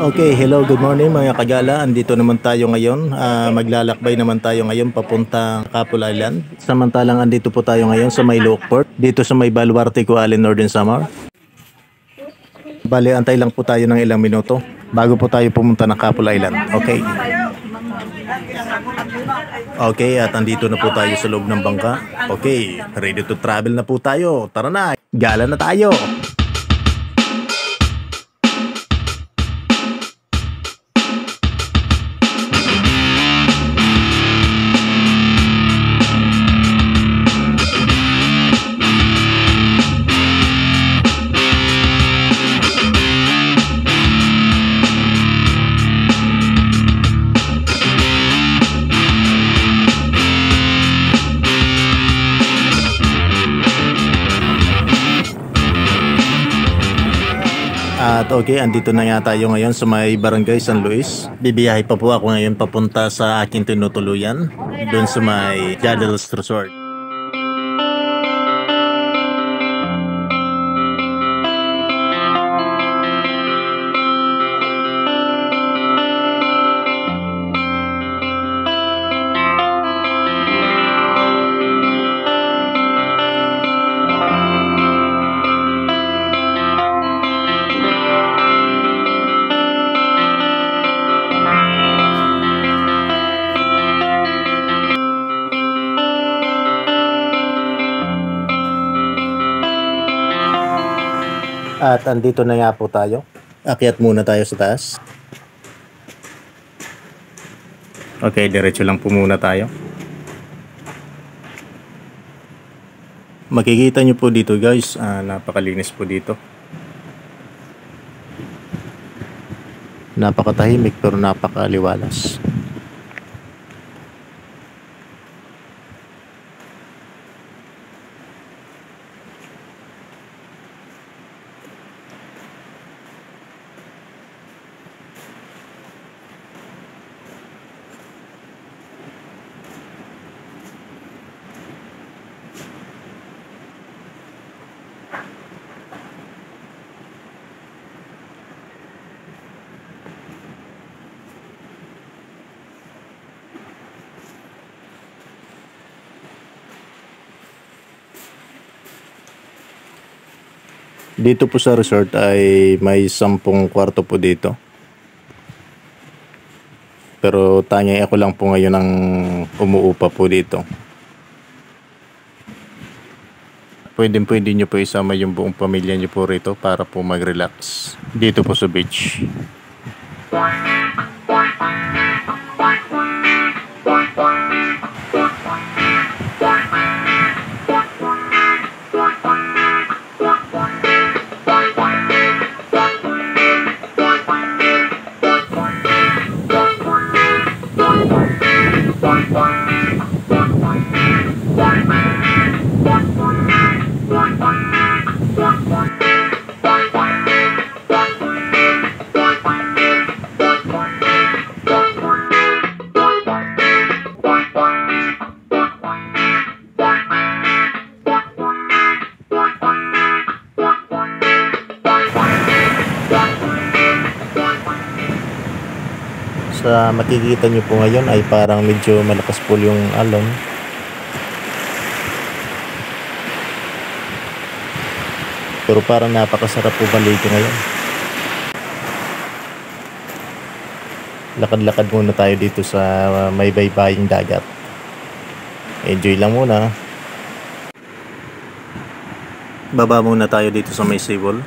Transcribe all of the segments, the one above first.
Okay, hello, good morning mga kagala. Andito naman tayo ngayon. Maglalakbay naman tayo ngayon papunta Kapul Island. Samantalang andito po tayo ngayon sa may Lockport, dito sa may Baluarte, Kuala, Northern Samar. Bale, antay lang po tayo ng ilang minuto bago po tayo pumunta ng Kapul Island. Okay. Okay, at andito na po tayo sa loob ng bangka. Okay, ready to travel na po tayo. Tara na, gala na tayo. At okay, andito na nga tayo ngayon sa may Barangay San Luis. Bibiyahe pa po ako ngayon papunta sa aking tinutuluyan, doon sa may Jadel's Resort. At andito na nga po tayo. Akyat muna tayo sa taas. Okay, diretso lang po muna tayo. Makikita nyo po dito guys, napakalinis po dito. Napakatahimik pero napakaliwalas. Dito po sa resort ay may 10 kwarto po dito. Pero tanya ako lang po ngayon ang umuupa po dito. Pwede nyo po isama yung buong pamilya nyo po rito para po mag-relax dito po sa beach. Sa makikita nyo po ngayon ay parang medyo malakas po yung alon. Pero parang napakasarap po balikin ngayon. Lakad-lakad muna tayo dito sa may baybaying dagat. Enjoy lang muna. Baba muna tayo dito sa may seawall.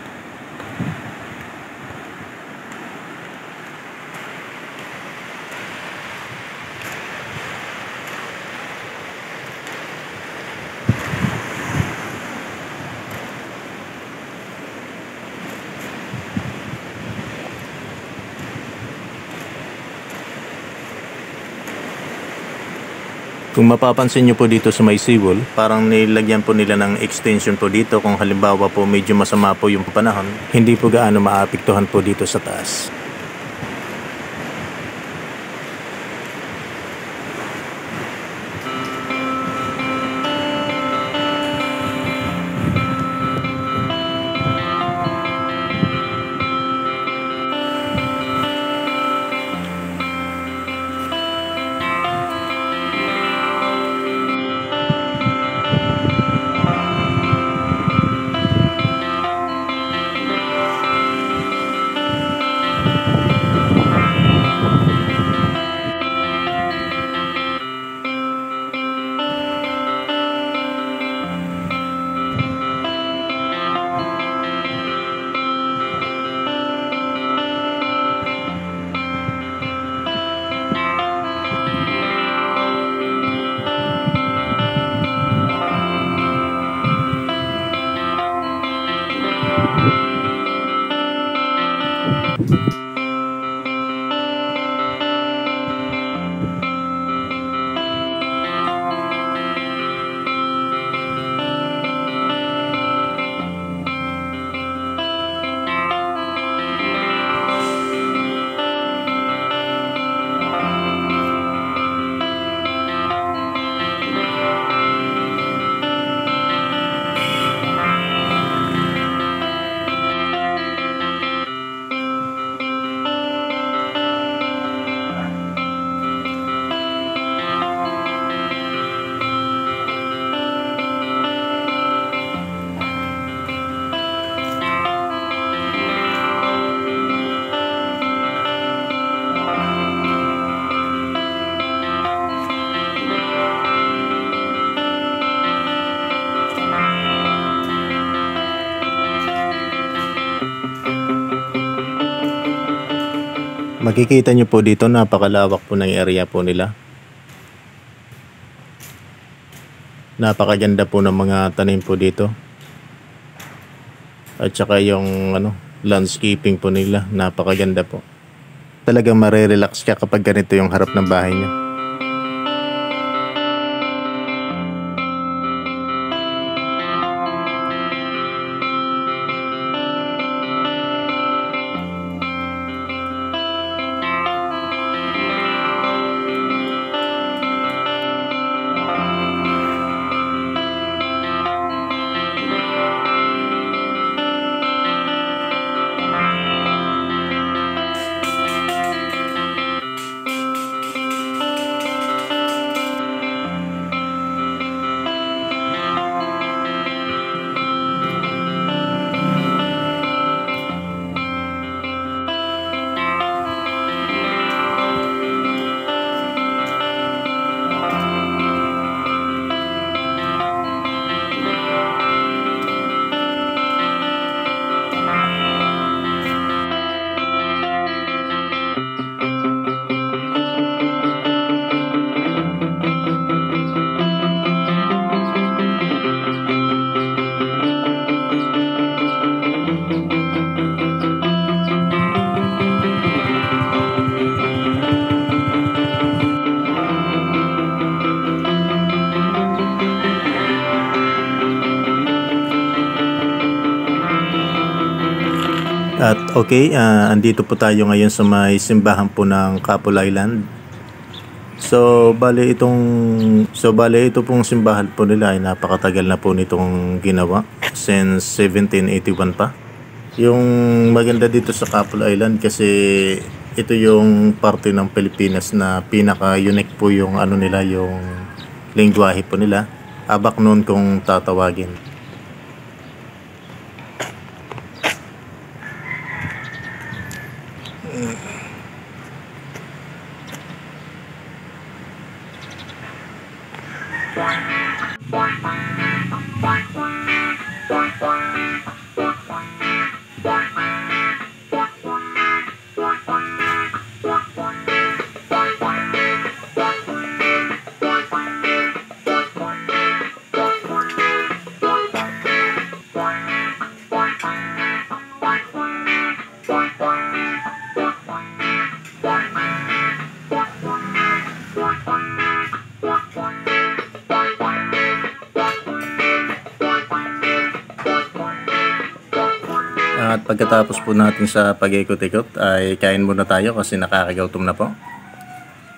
Kung mapapansin nyo po dito sa may seawall, parang nilagyan po nila ng extension po dito kung halimbawa po medyo masama po yung panahon, hindi po gaano maapektuhan po dito sa taas. Makikita nyo po dito, napakalawak po ng area po nila. Napakaganda po ng mga tanim po dito. At saka yung landscaping po nila, napakaganda po. Talagang marerelax ka kapag ganito yung harap ng bahay nyo. At okay, andito po tayo ngayon sa may simbahan po ng Kapul Island. So bale ito pong simbahan po nila ay napakatagal na po nitong ginawa, since 1781 pa. Yung maganda dito sa Kapul Island kasi ito yung parte ng Pilipinas na pinaka-unique po yung nila, yung lengguwahe po nila, Abak noon kung tatawagin. At pagkatapos po natin sa pag-ikot-ikot ay kain muna tayo kasi nakakagautom na po.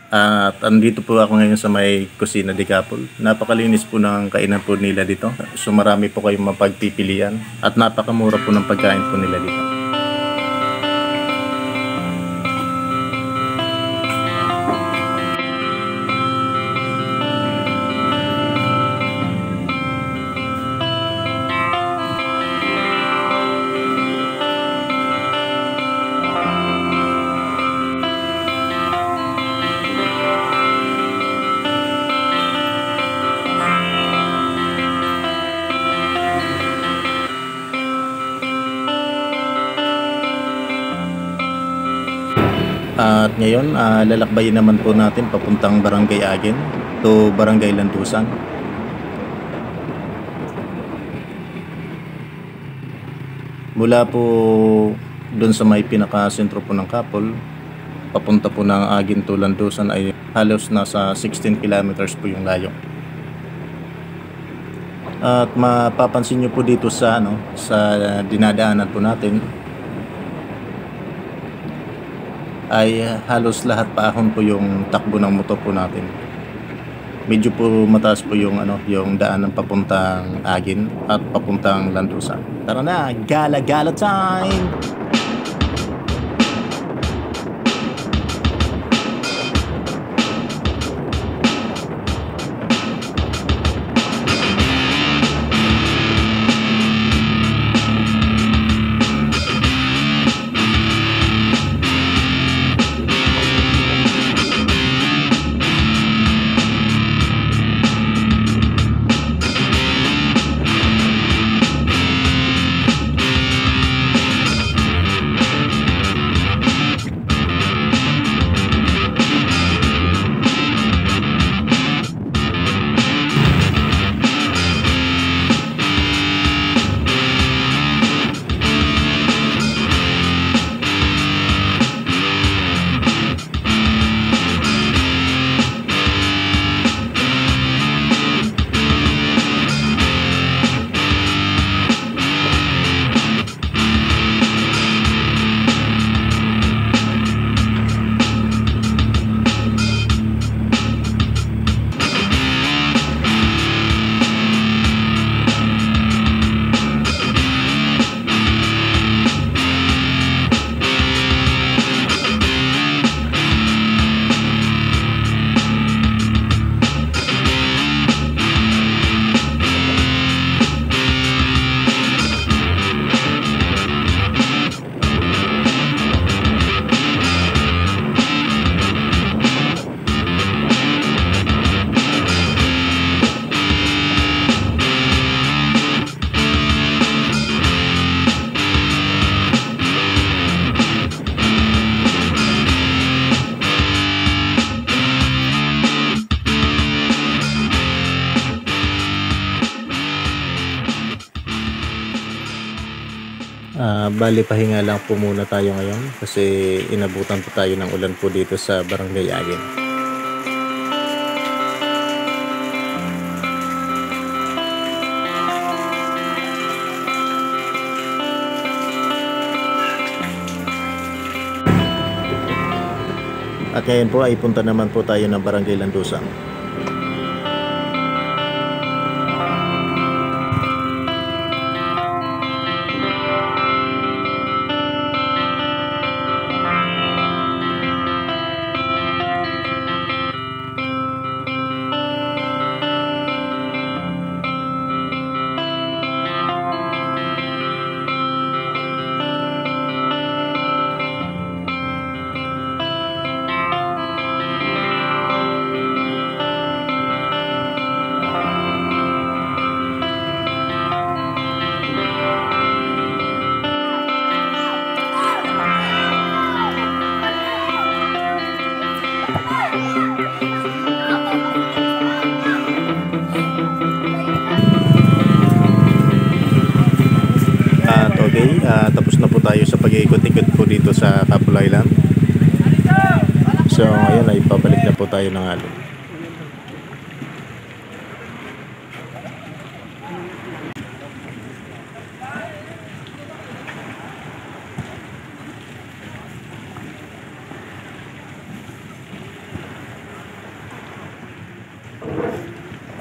At andito po ako ngayon sa may Kusina de Kapul. Napakalinis po ng kainan po nila dito. So marami po kayong mapagpipilian at napakamura po ng pagkain po nila dito. At ngayon, lalakbayin naman po natin papuntang Barangay Agin to Barangay Landusan. Mula po doon sa may pinaka-sentro po ng Kapul, papunta po ng Agin to Landusan ay halos nasa 16 kilometers po yung layo. At mapapansin nyo po dito sa dinadaanan po natin ay halos lahat paahon po yung takbo ng motor po natin. Medyo po mataas po yung yung daanan papuntang Agin at papuntang Landusan. Tara na, gala-gala time! Bali pahinga lang po muna tayo ngayon kasi inabutan po tayo ng ulan po dito sa Barangay Agin. At ngayon po ay punta naman po tayo ng Barangay Landusan. At okay, tapos na po tayo sa pag-iikot-ikot po dito sa Kapul Island. So ngayon ay pabalik na po tayo ng alon.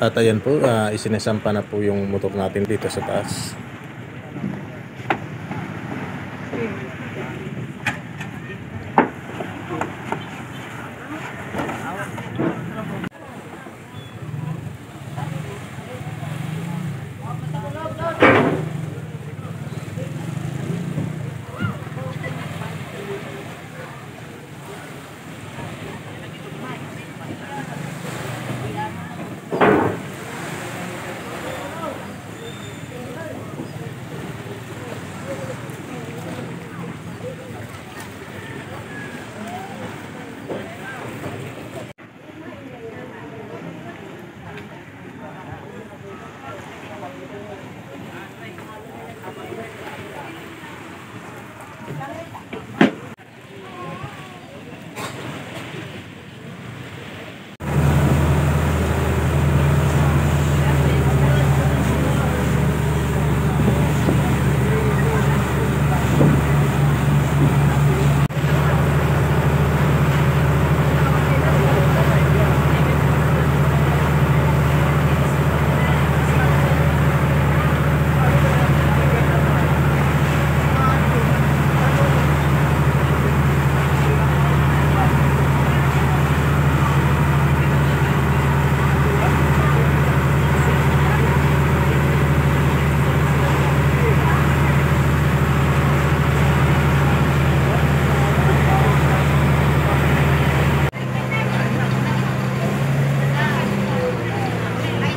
At ayan po, isinasampa na po yung motor natin dito sa taas.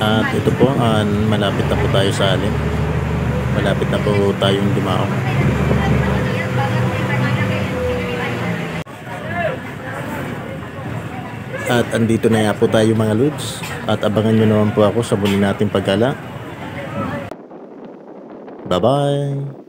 At ito po, malapit na po tayo sa alin. Malapit na po tayong dumaong. At andito na nga po tayo mga lods. At abangan nyo naman po ako sa muli nating paggala. Bye bye!